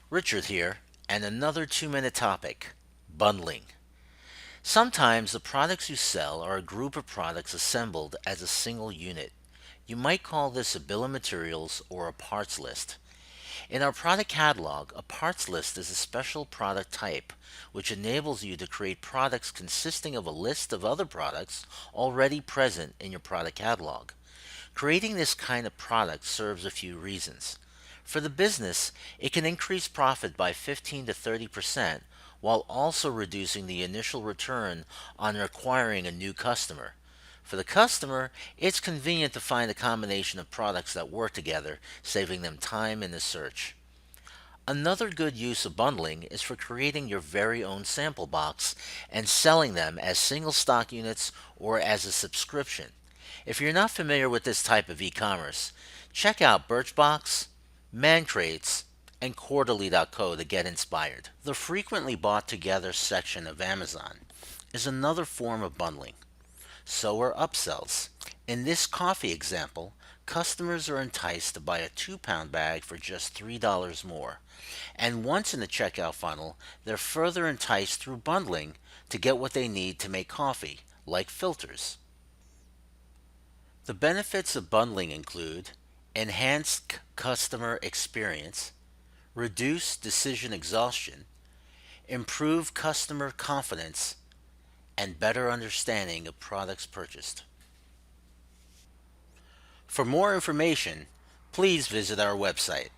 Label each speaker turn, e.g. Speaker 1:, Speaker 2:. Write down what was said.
Speaker 1: Richard here, and another 2-minute topic: bundling. Sometimes the products you sell are a group of products assembled as a single unit. You might call this a bill of materials or a parts list. In our product catalog, a parts list is a special product type which enables you to create products consisting of a list of other products already present in your product catalog. Creating this kind of product serves a few reasons. For the business, it can increase profit by 15 to 30% while also reducing the initial return on acquiring a new customer. For the customer, it's convenient to find a combination of products that work together, saving them time in the search. Another good use of bundling is for creating your very own sample box and selling them as single stock units or as a subscription. If you're not familiar with this type of e-commerce, check out BirchBox, ManCrates, and Quarterly.co to get inspired. The frequently bought together section of Amazon is another form of bundling. So are upsells. In this coffee example, customers are enticed to buy a 2-pound bag for just $3 more. And once in the checkout funnel, they're further enticed through bundling to get what they need to make coffee, like filters. The benefits of bundling include enhanced customer experience, reduced decision exhaustion, improved customer confidence, and better understanding of products purchased. For more information, please visit our website.